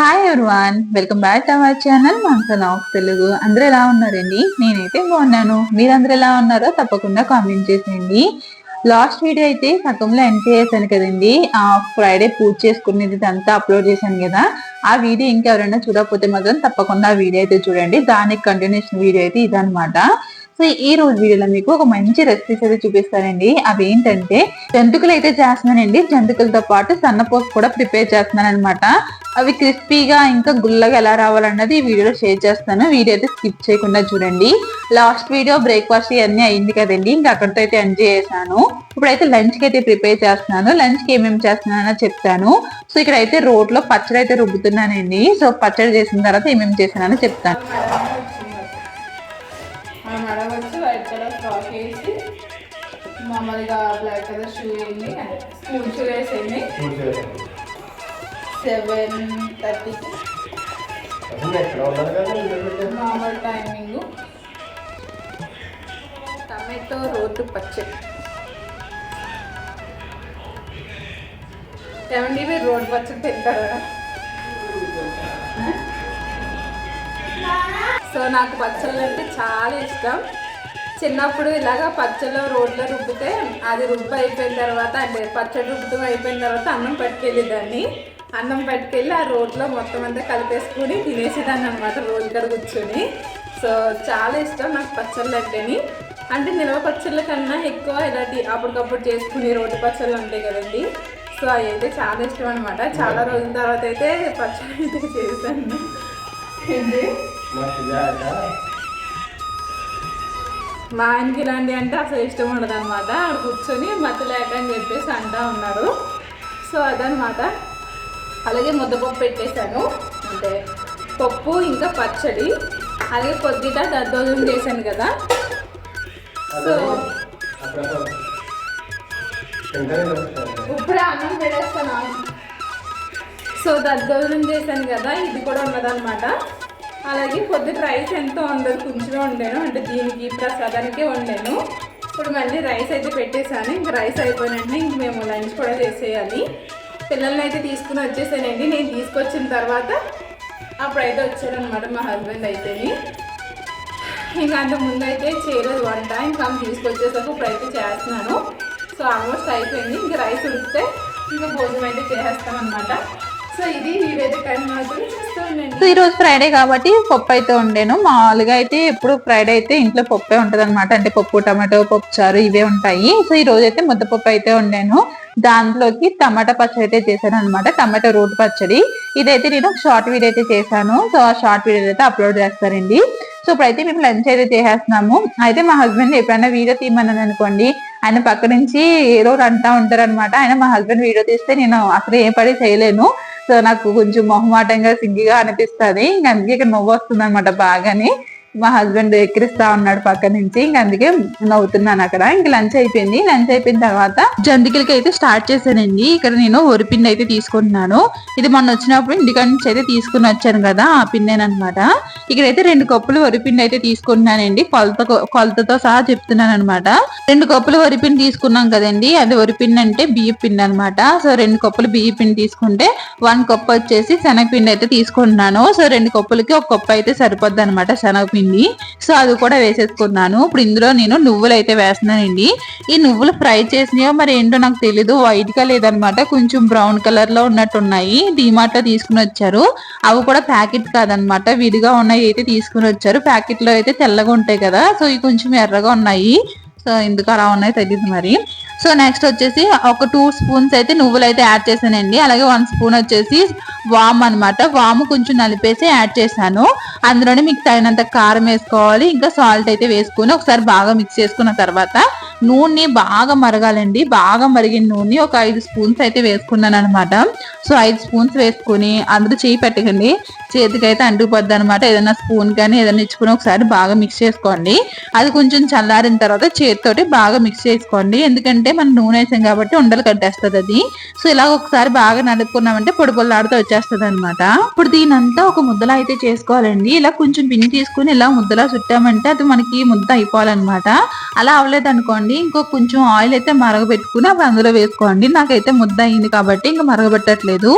Hi everyone, welcome back to our channel మనసనాఫ్ తెలుగు. అందరూ ఎలా ఉన్నారండి? నేనైతే బాగున్నాను. మీరందరూ ఎలా ఉన్నారో తప్పకుండా కామెంట్ చేసేయండి. లాస్ట్ వీడియో అయితే సగంలో ఎండ్ చేసాను కదండి. ఫ్రైడే పూజ చేసుకునేది అంతా అప్లోడ్ చేశాను కదా. ఆ వీడియో ఇంకెవరైనా చూడకపోతే మాత్రం తప్పకుండా ఆ వీడియో అయితే చూడండి. దానికి కంటిన్యూషన్ వీడియో అయితే ఇదనమాట. సో ఈ రోజు వీడియోలో మీకు ఒక మంచి రెసిపీస్ అయితే చూపిస్తానండి. అవి ఏంటంటే జంతుకులు అయితే చేస్తున్నానండి. జంతుకులతో పాటు సన్నపోసు కూడా ప్రిపేర్ చేస్తున్నాను అనమాట. అవి క్రిస్పీగా ఇంకా గుల్లగా ఎలా రావాలన్నది ఈ వీడియోలో షేర్ చేస్తాను. వీడియో అయితే స్కిప్ చేయకుండా చూడండి. లాస్ట్ వీడియో బ్రేక్ఫాస్ట్ ఇవన్నీ అయింది కదండి, ఇంకా అక్కడితో అయితే ఎంజాయ్ చేశాను. ఇప్పుడైతే లంచ్ కి అయితే ప్రిపేర్ చేస్తున్నాను. లంచ్ కి ఏమేమి చేస్తున్నానో చెప్తాను. సో ఇక్కడ అయితే రోడ్ లో పచ్చడి అయితే రుబ్బుతున్నానండి. సో పచ్చడి చేసిన తర్వాత ఏమేమి చేశానో చెప్తాను. వైట్ కలర్ ఫ్రాక్ వేసి మామూలుగా బ్లాక్ కలర్ షూ వేయండి, స్కూల్ షూ వేసేయండి. 7:30 మామూలు టైమింగ్. టమాటో రోడ్డు పచ్చడి. ఏమండి మీరు రోడ్డు పచ్చడి తింటారా? సో నాకు పచ్చళ్ళు అంటే చాలా ఇష్టం. చిన్నప్పుడు ఇలాగా పచ్చళ్ళు రోడ్లో రుబ్బితే అది రుబ్బు అయిపోయిన తర్వాత, అంటే పచ్చడి రుబ్బుతూ అయిపోయిన తర్వాత అన్నం పట్టుకెళ్ళేదాన్ని. అన్నం పట్టుకెళ్ళి ఆ రోడ్లో మొత్తం అంతా కలిపేసుకుని తినేసేదాన్ని అనమాట, రోడ్డు కాడ కూర్చొని. సో చాలా ఇష్టం నాకు పచ్చళ్ళు అంటేని. అంటే నిల్వ పచ్చళ్ళ కన్నా ఎక్కువ ఇలాంటి అప్పటికప్పుడు చేసుకుని రోడ్డు పచ్చళ్ళు ఉంటాయి కదండి. సో అవి అయితే చాలా ఇష్టం అనమాట. చాలా రోజుల తర్వాత అయితే పచ్చడి అయితే చేశాను. మా ఆయనకి ఇలాంటి అంటే అసలు ఇష్టం ఉండదు అనమాట. ఆడ కూర్చొని మత్తు లేక అని చెప్పేసి అంటూ ఉన్నారు. సో అదనమాట. అలాగే ముద్దపప్పు పెట్టేశాను, అంటే పప్పు ఇంకా పచ్చడి. అలాగే కొద్దిగా దద్దోజనం చేశాను కదా. సో ఇప్పుడే అన్నం పెట్టేస్తాను. సో దద్దోజనం చేశాను కదా, ఇది కూడా ఉన్నదనమాట. అలాగే పొద్దున రైస్ ఎంతో ఉండదు, కొంచెమే వండాను, అంటే దీనికి ప్రసాదానికే వండాను. ఇప్పుడు మళ్ళీ రైస్ అయితే పెట్టేశాను. ఇంకా రైస్ అయిపోయినంటే ఇంక మేము లంచ్ కూడా చేసేయాలి. పిల్లల్ని అయితే తీసుకుని వచ్చేసానండి. నేను తీసుకొచ్చిన తర్వాత అప్పుడైతే వచ్చారనమాట మా హస్బెండ్ అయితేని. ఇంకా అంత ముందు అయితే చేయలేదు వంట, ఇంకా తీసుకొచ్చేసాక ఇప్పుడైతే చేస్తున్నాను. సో ఆల్మోస్ట్ అయిపోయింది. ఇంకా రైస్ ఉడికితే ఇంకా భోజనం అయితే చేసేస్తాను అనమాట. సో ఇది వీడైతే కన్మాత్రం చూస్తానండి. సో ఈరోజు ఫ్రైడే కాబట్టి పప్పు అయితే వండాను. మామూలుగా అయితే ఎప్పుడు ఫ్రైడే అయితే ఇంట్లో పప్పే ఉంటది అనమాట. అంటే పప్పు, టమాటో, పప్పు చారు ఇవే ఉంటాయి. సో ఈ రోజు అయితే ముద్దపప్పు అయితే వండాను. దాంట్లోకి టమాటా పచ్చడి అయితే చేశాను అనమాట, టమాటా రోడ్డు పచ్చడి. ఇదైతే నేను షార్ట్ వీడియో అయితే చేశాను. సో ఆ షార్ట్ వీడియో అయితే అప్లోడ్ చేస్తారండి. సో ఇప్పుడైతే మేము లంచ్ అయితే చేసేస్తున్నాము. అయితే మా హస్బెండ్ ఎప్పుడైనా వీడియో తీయమన్నాను అనుకోండి, ఆయన పక్క నుంచి ఏదో అంటా ఉంటారు అనమాట. ఆయన మా హస్బెండ్ వీడియో తీస్తే నేను అసలు ఏ పని చేయలేను. సో నాకు కొంచెం మొహమాటంగా సిగ్గిగా అనిపిస్తుంది. ఇంక అందుకే ఇక్కడ నవ్వు వస్తుంది అనమాట బాగాని. మా హస్బెండ్ ఎక్కిరిస్తా ఉన్నాడు పక్క నుంచి, ఇంక అందుకే నవ్వుతున్నాను అక్కడ. ఇంక లంచ్ అయిపోయింది. లంచ్ అయిపోయిన తర్వాత జంతికలకి అయితే స్టార్ట్ చేశానండి. ఇక్కడ నేను వరిపిండి అయితే తీసుకుంటున్నాను. ఇది మొన్న వచ్చినప్పుడు ఇంటికాడ నుంచి అయితే తీసుకుని వచ్చాను కదా, ఆ పిండేనమాట. ఇక్కడైతే 2 కప్పులు వరిపిండి అయితే తీసుకుంటున్నానండి. కొలతతో సహా చెప్తున్నాను అనమాట. 2 కప్పులు వరిపిండి తీసుకున్నాం కదండి, అది వరిపిండి అంటే బియ్య పిండి అనమాట. సో 2 కప్పులు బియ్య పిండి తీసుకుంటే 1 కప్పు వచ్చేసి శనగపిండి అయితే తీసుకుంటున్నాను. సో 2 కప్పులకి 1 కప్పు అయితే సరిపోద్ది అనమాట శనగపిండి. సో అది కూడా వేసేసుకున్నాను. ఇప్పుడు ఇందులో నేను నువ్వులు అయితే వేస్తున్నానండి. ఈ నువ్వులు ఫ్రై చేసినాయో మరి ఏంటో నాకు తెలీదు, వైట్ గా లేదనమాట, కొంచెం బ్రౌన్ కలర్ లో ఉన్నట్టున్నాయి. డిమార్ట్ లో తీసుకుని వచ్చారు. అవి కూడా ప్యాకెట్ కాదనమాట, విడిగా ఉన్నాయి అయితే తీసుకుని వచ్చారు. ప్యాకెట్ లో అయితే తెల్లగా ఉంటాయి కదా, సో ఇవి కొంచెం ఎర్రగా ఉన్నాయి. సో ఎందుకు అలా ఉన్నాయో తెలియదు మరి. సో నెక్స్ట్ వచ్చేసి ఒక 2 స్పూన్స్ అయితే నువ్వులు అయితే యాడ్ చేశానండి. అలాగే 1 స్పూన్ వచ్చేసి వాము అనమాట. వాము కొంచెం నలిపేసి యాడ్ చేశాను. అందులోనే మీకు తగినంత కారం వేసుకోవాలి, ఇంకా సాల్ట్ అయితే వేసుకుని ఒకసారి బాగా మిక్స్ చేసుకున్న తర్వాత నూనె బాగా మరగాలండి. బాగా మరిగిన నూనె ఒక 5 స్పూన్స్ అయితే వేసుకున్నాను అనమాట. సో 5 స్పూన్స్ వేసుకుని అందులో చేయి పెట్టకండి, చేతికి అయితే అంటుకుపోద్ది అనమాట. ఏదైనా స్పూన్ కానీ ఏదైనా ఇచ్చుకుని ఒకసారి బాగా మిక్స్ చేసుకోండి. అది కొంచెం చల్లారిన తర్వాత చేతితోటి బాగా మిక్స్ చేసుకోండి, ఎందుకంటే మనం నూనె వేసాం కాబట్టి ఉండలు కట్టేస్తుంది అది. సో ఇలా ఒకసారి బాగా నలుపుకున్నామంటే పొడి పొల్లాడుతూ వచ్చేస్తుంది అనమాట. ఇప్పుడు దీనంతా ఒక ముద్దలా అయితే చేసుకోవాలండి. ఇలా కొంచెం పిండి తీసుకుని ఇలా ముద్దలా చుట్టామంటే అది మనకి ముద్ద అయిపోవాలన్నమాట. అలా అవ్వలేదు అనుకోండి వేసుకోవాలి. ఇంకో కొంచెం ఆయిల్ అయితే మరగబెట్టుకుని అప్పుడు అందులో వేసుకోండి. నాకైతే ముద్ద అయింది కాబట్టి ఇంకా మరగబెట్టట్లేదు.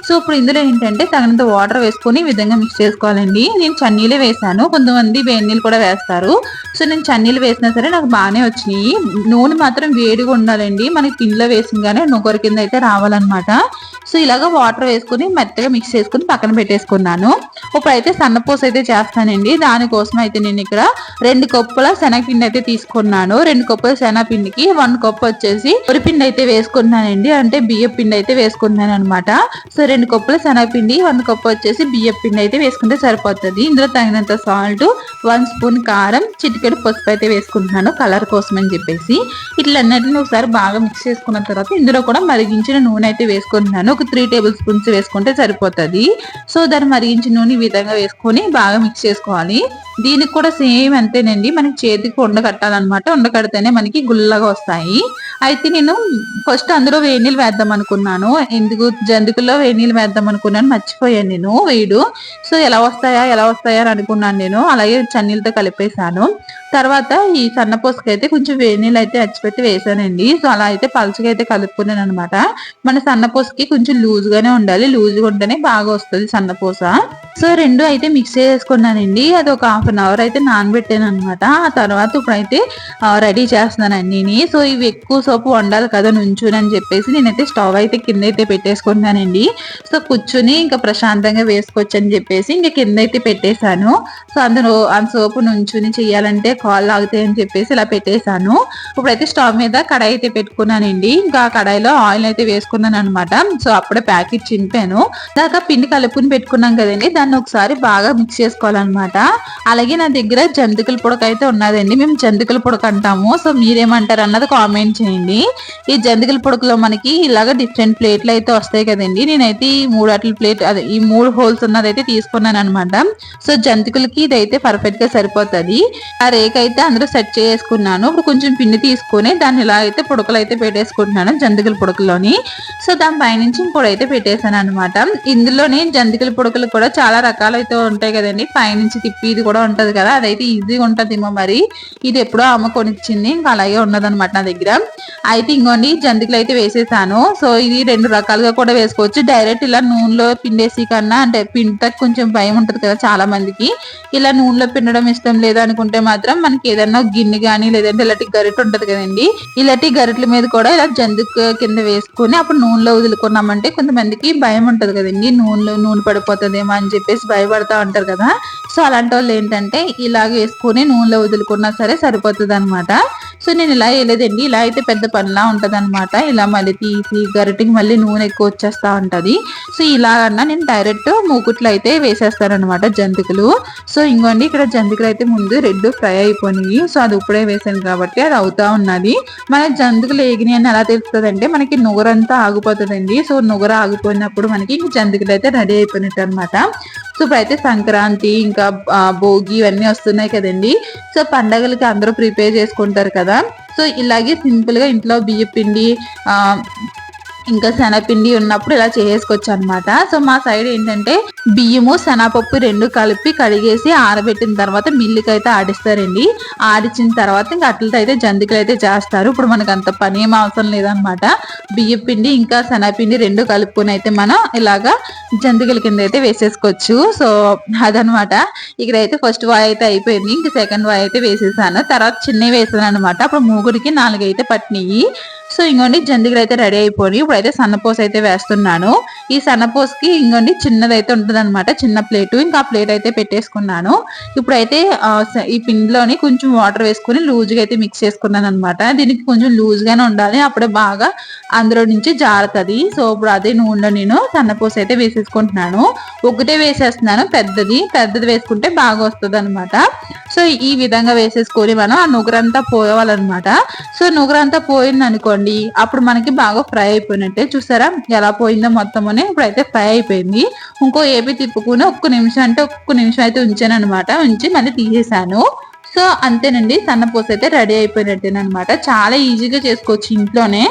సో ఇప్పుడు ఇందులో ఏంటంటే తగినంత వాటర్ వేసుకొని ఈ విధంగా మిక్స్ చేసుకోవాలండి. నేను చన్నీళ్ళే వేసాను, కొంతమంది వేడి నీళ్ళు కూడా వేస్తారు. సో నేను చన్నీళ్ళు వేసినా సరే నాకు బాగానే వచ్చినాయి. నూనె మాత్రం వేడిగా ఉండాలండి, మనకి పిండిలో వేసింగానే నొగరు కింద అయితే రావాలన్నమాట. సో ఇలాగ వాటర్ వేసుకుని మెత్తగా మిక్స్ చేసుకుని పక్కన పెట్టేసుకున్నాను. ఇప్పుడైతే సన్నపూస అయితే చేస్తానండి. దానికోసం అయితే నేను ఇక్కడ 2 కప్పుల శనగపిండి అయితే తీసుకున్నాను. 2 కప్పుల శనగపిండికి 1 కప్ వచ్చేసి వరిపిండి అయితే వేసుకున్నానండి, అంటే బియ్య పిండి అయితే వేసుకున్నాను అనమాట. సో 2 కప్పుల శనగపిండి 1 కప్ వచ్చేసి బియ్య పిండి అయితే వేసుకుంటే సరిపోతుంది. ఇందులో తగినంత సాల్ట్, 1 స్పూన్ కారం, చిటికెడు పసుపు అయితే వేసుకుంటున్నాను కలర్ కోసం అని చెప్పేసి. ఇట్లన్నిటిని ఒకసారి బాగా మిక్స్ చేసుకున్న తర్వాత ఇందులో కూడా మరిగించిన నూనె అయితే వేసుకుంటున్నాను. ఒక 3 టేబుల్ స్పూన్స్ వేసుకుంటే సరిపోతుంది. సో దాన్ని మరిగించిన నూనె ఈ విధంగా వేసుకొని బాగా మిక్స్ చేసుకోవాలి. దీనికి కూడా సేమ్ అంతేనండి, మనకి చేతికి ఉండకట్టాలన్నమాట. ఉండకడితేనే మనకి గుల్లగా వస్తాయి. అయితే నేను ఫస్ట్ అందులో వేడి నీళ్ళు వేద్దాం అనుకున్నాను, ఎందుకు జంతికల్లో వేడి నీళ్ళు వేద్దాం అనుకున్నాను, మర్చిపోయాను నేను వేడు. సో ఎలా వస్తాయా అని అనుకున్నాను నేను, అలాగే చన్నీళ్ళతో కలిపేశాను. తర్వాత ఈ సన్నపూసకి అయితే కొంచెం వేడి నీళ్ళు అయితే అచ్చిపెట్టి వేసానండి. సో అలా అయితే పలచగా అయితే కలుపుకున్నాను అనమాట. మన సన్నపూసకి కొంచెం లూజ్ గానే ఉండాలి, లూజ్గా ఉంటేనే బాగా వస్తుంది సన్నపూస. సో 2 అయితే మిక్స్ చేసుకున్నానండి. అది ఒక 1/2 అవర్ అయితే నానబెట్టాను అనమాట. ఆ తర్వాత ఇప్పుడైతే రెడీ చేస్తున్నాను అన్నీని. సో ఇవి ఎక్కువ సేపు వండాలి కదా నుంచుని అని చెప్పేసి నేనైతే స్టవ్ అయితే కింద అయితే పెట్టేసుకున్నానండి. సో కూర్చుని ఇంకా ప్రశాంతంగా వేసుకోవచ్చు అని చెప్పేసి ఇంకా కింద అయితే పెట్టేశాను. సో అందులో ఆ సోపు నుంచుని చెయ్యాలంటే కాళ్ళు ఆగుతాయి అని చెప్పేసి ఇలా పెట్టేశాను. ఇప్పుడైతే స్టవ్ మీద కడాయి అయితే పెట్టుకున్నానండి. ఇంకా కడాయిలో ఆయిల్ అయితే వేసుకున్నాను అనమాట. సో అప్పుడే ప్యాకెట్ చింపాను. దాకా పిండి కలుపుకుని పెట్టుకున్నాం కదండి, దాన్ని ఒకసారి బాగా మిక్స్ చేసుకోవాలన్నమాట. అలాగే నా దగ్గర జంతికల పొడక అయితే ఉన్నదండి, మేము జంతికల పొడక అంటాము. సో మీరేమంటారు అన్నది కామెంట్ చేయండి. ఈ జంతికల పొడకలో మనకి ఇలాగ డిఫరెంట్ ప్లేట్లు అయితే వస్తాయి కదండి. నేనైతే ఈ 3 అట్ల ప్లేట్, అదే ఈ 3 హోల్స్ ఉన్నది అయితే తీసుకున్నాను అనమాట. సో జంతికలకి ఇదైతే పర్ఫెక్ట్ గా సరిపోతుంది. ఆ రేక్ అయితే అందులో సెట్ చేసుకున్నాను. ఇప్పుడు కొంచెం పిండి తీసుకొని దాన్ని ఇలా అయితే పొడకలు అయితే పెట్టేసుకుంటున్నాను జంతికల పొడకలోని. సో దాని పైనుంచి ఇంకోటి అయితే పెట్టేశాను అనమాట. ఇందులోనే జంతికల పొడకలు కూడా చాలా రకాలు అయితే ఉంటాయి కదండి, పైనుంచి తిప్పి ఇది కూడా ఉంటది కదా, అదైతే ఈజీగా ఉంటదేమో మరి. ఇది ఎప్పుడో అమ్మ కొనిచ్చింది, ఇంకా అలాగే ఉన్నదనమాట నా దగ్గర. అయితే ఇంకోండి జంతికలు అయితే వేసేసాను. సో ఇది 2 రకాలుగా కూడా వేసుకోవచ్చు. డైరెక్ట్ ఇలా నూనెలో పిండేసి కన్నా, అంటే పిండటకు కొంచెం భయం ఉంటది కదా చాలా మందికి, ఇలా నూనెలో పిండడం ఇష్టం లేదు అనుకుంటే మాత్రం మనకి ఏదన్నా గిన్నె కానీ లేదంటే ఇలాంటి గరిట ఉంటది కదండి, ఇలాంటి గరిటల మీద కూడా ఇలా జంతిక కింద వేసుకొని అప్పుడు నూనెలో వదులుకున్నామంటే కొంతమందికి భయం ఉంటది కదండి, నూనె పడిపోతుందేమో అని చెప్పేసి భయపడతా ఉంటారు కదా. సో అలాంటి వాళ్ళు ఏంటంటే ఇలాగ వేసుకొని నూనెలో వదులుకున్నా సరే సరిపోతుంది అనమాట. సో నేను ఇలా వేయలేదండి, ఇలా అయితే పెద్ద పనిలా ఉంటది అనమాట. ఇలా మళ్ళీ తీసి గరిటికి మళ్ళీ నూనె ఎక్కువ వచ్చేస్తా ఉంటది. సో ఇలాగన్నా నేను డైరెక్ట్ మూకుట్లో అయితే వేసేస్తాను అనమాట జంతికలు. సో ఇంకోండి ఇక్కడ జంతికలు అయితే ముందు 2 ఫ్రై అయిపోయినాయి. సో అది ఇప్పుడే వేసాను కాబట్టి అది అవుతా ఉన్నది. మన జంతికలు ఏగినాయి అని ఎలా తెలుస్తుంది అంటే మనకి నుగరంతా ఆగిపోతుందండి. సో నుగర ఆగిపోయినప్పుడు మనకి జంతికలు అయితే రెడీ అయిపోయినట్టు అనమాట. సో ఇప్పుడైతే సంక్రాంతి ఇంకా భోగి ఇవన్నీ వస్తున్నాయి కదండి. సో పండగలకి అందరూ ప్రిపేర్ చేసుకుంటారు కదా. సో ఇలాగే సింపుల్ గా ఇంట్లో బియ్య పిండి ఇంకా శనగపిండి ఉన్నప్పుడు ఇలా చేసుకోవచ్చు అనమాట. సో మా సైడ్ ఏంటంటే బియ్యము శనగపప్పు 2 కలిపి కడిగేసి ఆరబెట్టిన తర్వాత మిల్లుకి అయితే ఆడిస్తారండి. ఆడిచిన తర్వాత ఇంకా అట్లతో అయితే జంతికలు అయితే చేస్తారు. ఇప్పుడు మనకు అంత పని ఏం అవసరం లేదనమాట. బియ్య పిండి ఇంకా శనగపిండి 2 కలుపుకొని అయితే మనం ఇలాగా జంతికల కింద అయితే వేసేసుకోవచ్చు. సో అదనమాట. ఇక్కడైతే ఫస్ట్ వాయి అయితే అయిపోయింది, ఇంకా సెకండ్ వాయి అయితే వేసేసాను. తర్వాత చిన్నవి వేసాను అనమాట. అప్పుడు మూగుడికి 4 అయితే పట్టినాయి. సో ఇంకోండి జంతికలు అయితే రెడీ అయిపోయి ఇప్పుడైతే సన్నపూస అయితే వేస్తున్నాను. ఈ సన్నపూసకి ఇంకోండి చిన్నదైతే ఉంటుంది అనమాట, చిన్న ప్లేటు. ఇంకా ఆ ప్లేట్ అయితే పెట్టేసుకున్నాను. ఇప్పుడైతే ఈ పిండిలోని కొంచెం వాటర్ వేసుకుని లూజ్గా అయితే మిక్స్ చేసుకున్నాను అనమాట. దీనికి కొంచెం లూజ్ గానే ఉండాలి, అప్పుడే బాగా అందులో నుంచి జారుతుంది. సో ఇప్పుడు అదే నూనెలో నేను సన్నపూస అయితే వేసేసుకుంటున్నాను. ఒకటే వేసేస్తున్నాను, పెద్దది వేసుకుంటే బాగా వస్తుంది అనమాట. సో ఈ విధంగా వేసేసుకొని మనం ఆ నుగరంతా పోవాలన్నమాట. సో నుగరంతా పోయింది అనుకోండి, అప్పుడు మనకి బాగా ఫ్రై అయిపోయినట్టే. చూసారా ఎలా పోయిందో మొత్తమని. ఇప్పుడైతే ఫ్రై అయిపోయింది. ఇంకో ఏపీ తిప్పుకుని ఒక్క నిమిషం అయితే ఉంచాను అనమాట. ఉంచి మళ్ళీ తీసేసాను. సో అంతేనండి, సన్నపూస అయితే రెడీ అయిపోయినట్టేనమాట. చాలా ఈజీగా చేసుకోవచ్చు ఇంట్లోనే.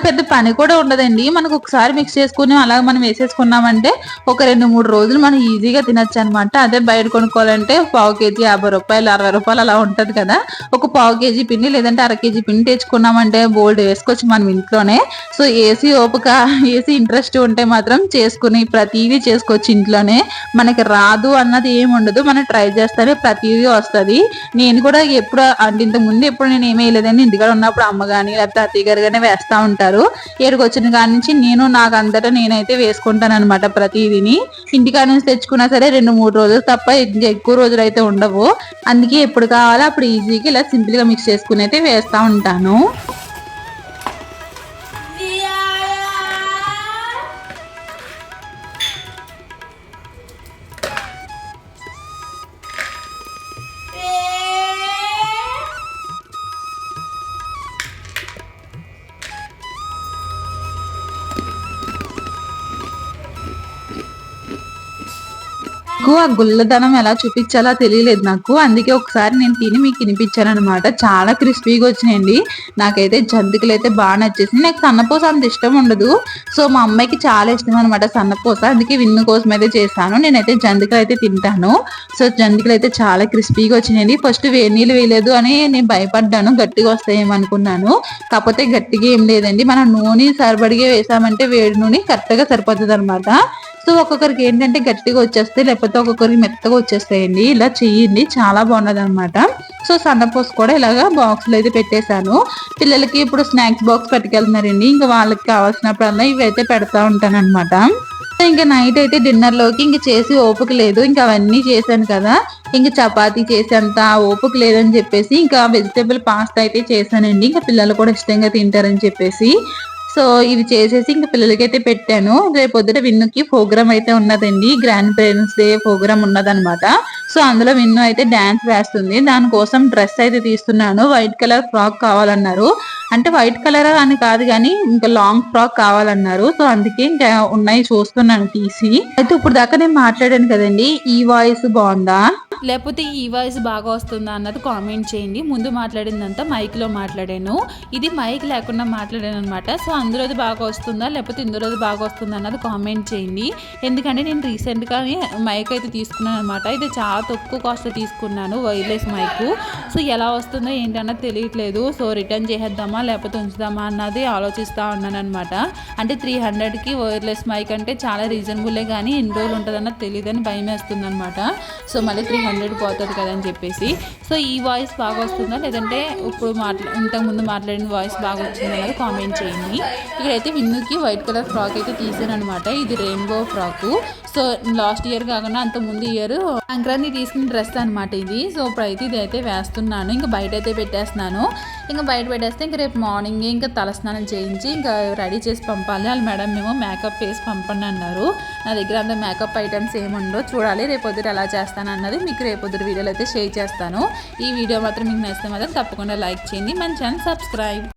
పెద్ద పని కూడా ఉండదండి. మనకు ఒకసారి మిక్స్ చేసుకుని అలా మనం వేసేసుకున్నామంటే ఒక 2-3 రోజులు మనం ఈజీగా తినొచ్చు అనమాట. అదే బయట కొనుక్కోవాలంటే పావు కేజీ 50 రూపాయలు 60 రూపాయలు అలా ఉంటది కదా. ఒక పావు కేజీ పిండి లేదంటే అర కేజీ పిండి తెచ్చుకున్నామంటే బోల్డ్ వేసుకోవచ్చు మనం ఇంట్లోనే. సో ఏసీ ఓపిక ఏసీ ఇంట్రెస్ట్ ఉంటే మాత్రం చేసుకుని ప్రతిదీ చేసుకోవచ్చు ఇంట్లోనే. మనకి రాదు అన్నది ఏమి ఉండదు, మనం ట్రై చేస్తేనే ప్రతిదీ వస్తుంది. నేను కూడా ఎప్పుడు అంటే ఇంతకు ముందు ఎప్పుడు నేను ఏమీ వేయలేదండి. ఇంటికాడ ఉన్నప్పుడు అమ్మ కానీ లేకపోతే అత్తయ్య గారు కానీ వేస్తా ఉంటారు. ఏడుకు వచ్చిన కాడి నుంచి నాకు అంతటా నేనైతే వేసుకుంటాను అనమాట ప్రతిదీని. ఇంటికాడ నుంచి తెచ్చుకున్నా సరే 2-3 రోజులు తప్ప ఎక్కువ రోజులు అయితే ఉండవు. అందుకే ఎప్పుడు కావాలో అప్పుడు ఈజీగా ఇలా సింపుల్ గా మిక్స్ చేసుకుని అయితే వేస్తా ఉంటాను. ఆ గుల్లదనం ఎలా చూపించాలో తెలియలేదు నాకు. అందుకే ఒకసారి నేను తిని మీకు వినిపించాను అనమాట. చాలా క్రిస్పీగా వచ్చినాయండి. నాకైతే జంతికలు అయితే బాగా నచ్చేసింది. నాకు సన్నపూస అంత ఇష్టం ఉండదు. సో మా అమ్మాయికి చాలా ఇష్టం అనమాట సన్నపూస. అందుకే విన్ను కోసం అయితే చేశాను. నేనైతే జంతికలు అయితే తింటాను. సో జంతికలు అయితే చాలా క్రిస్పీగా వచ్చినాయండి. ఫస్ట్ వేడి నీళ్ళు వేయలేదు అని నేను భయపడ్డాను, గట్టిగా వస్తాయేమనుకున్నాను. కాకపోతే గట్టిగా ఏం లేదండి. మనం నూనె సరిపడిగా వేసామంటే వేడి నూనె కరెక్ట్ గా సరిపోతుంది అనమాట. సో ఒక్కొక్కరికి ఏంటంటే గట్టిగా వచ్చేస్తాయి, లేకపోతే ఒక్కొక్కరికి మెత్తగా వచ్చేస్తాయండి. ఇలా చెయ్యండి, చాలా బాగున్నది అనమాట. సో సన్నపూస కూడా ఇలాగా బాక్స్ లో అయితే పెట్టేశాను. పిల్లలకి ఇప్పుడు స్నాక్స్ బాక్స్ పట్టుకెళ్తున్నారండి. ఇంకా వాళ్ళకి కావాల్సినప్పుడల్లా ఇవి అయితే పెడతా ఉంటాను అనమాట. ఇంకా నైట్ అయితే డిన్నర్ లోకి ఇంక చేసి ఓపిక లేదు. ఇంకా అవన్నీ చేశాను కదా, ఇంక చపాతీ చేసేంత ఓపిక లేదని చెప్పేసి ఇంకా వెజిటేబుల్ పాస్తా అయితే చేశానండి. ఇంకా పిల్లలు కూడా ఇష్టంగా తింటారని చెప్పేసి సో ఇవి చేసేసి ఇంకా పిల్లలకైతే పెట్టాను. రేపు పొద్దుట విన్నుకి ప్రోగ్రామ్ అయితే ఉన్నదండి, గ్రాండ్ పేరెంట్స్ డే ప్రోగ్రామ్ ఉన్నదనమాట. సో అందులో విన్ను అయితే డాన్స్ వేస్తుంది. దానికోసం డ్రెస్ అయితే తీస్తున్నాను. వైట్ కలర్ ఫ్రాక్ కావాలన్నారు. అంటే వైట్ కలర్ అని కాదు కానీ ఇంకా లాంగ్ ఫ్రాక్ కావాలన్నారు. సో అందుకే ఇంకా ఉన్నాయి చూస్తున్నాను తీసి. అయితే ఇప్పుడు దాకా నేను మాట్లాడాను కదండి, ఈ వాయిస్ బాగుందా లేకపోతే ఈ వాయిస్ బాగా వస్తుందా అన్నది కామెంట్ చేయండి. ముందు మాట్లాడిందంతా మైక్లో మాట్లాడాను, ఇది మైక్ లేకుండా మాట్లాడాను అనమాట. సో అందులోది బాగా వస్తుందా లేకపోతే ఇందులోది బాగా వస్తుందా అన్నది కామెంట్ చేయండి. ఎందుకంటే నేను రీసెంట్గా మైక్ అయితే తీసుకున్నాను అనమాట. ఇది చాలా తక్కువ కాస్ట్ తీసుకున్నాను, వైర్లెస్ మైక్. సో ఎలా వస్తుందో ఏంటి అన్నది తెలియట్లేదు. సో రిటర్న్ చేసేద్దామా లేకపోతే ఉంచుదామా అన్నది ఆలోచిస్తూ ఉన్నాను అనమాట. అంటే 300కి వైర్లెస్ మైక్ అంటే చాలా రీజనబుల్లే, కానీ ఎన్ని రోజులు ఉంటుంది అన్నది తెలియదని భయం వేస్తుంది అనమాట. సో మళ్ళీ 300 పోతుంది కదా అని చెప్పేసి. సో ఈ వాయిస్ బాగా వస్తుందా లేదంటే ఇప్పుడు ఇంతకుముందు మాట్లాడిన వాయిస్ బాగా వచ్చింది అన్నది కామెంట్ చేయండి. ఇక్కడైతే విన్నుకి వైట్ కలర్ ఫ్రాక్ అయితే తీసాను అనమాట. ఇది rainbow frock. So last year కాకుండా అంత ముందు ఇయర్ సంక్రాంతి తీసుకున్న డ్రెస్ అనమాట ఇది. సో ఇప్పుడైతే ఇది అయితే వేస్తున్నాను. ఇంకా బయట అయితే పెట్టేస్తున్నాను. ఇంకా బయట పెట్టేస్తే ఇంకా రేపు మార్నింగ్ ఇంకా తలస్నానం చేయించి ఇంకా రెడీ చేసి పంపాలి. వాళ్ళ మేడం మేము మేకప్ వేసి పంపండి అన్నారు. నా దగ్గర అంత మేకప్ ఐటమ్స్ ఏముండో చూడాలి. రేపొద్దుట ఎలా చేస్తాను అన్నది మీకు రేపొద్దుట వీడియోలో అయితే షేర్ చేస్తాను. ఈ వీడియో మాత్రం మీకు నచ్చితే మాత్రం తప్పకుండా లైక్ చేయండి, మన ఛానల్ సబ్స్క్రైబ్.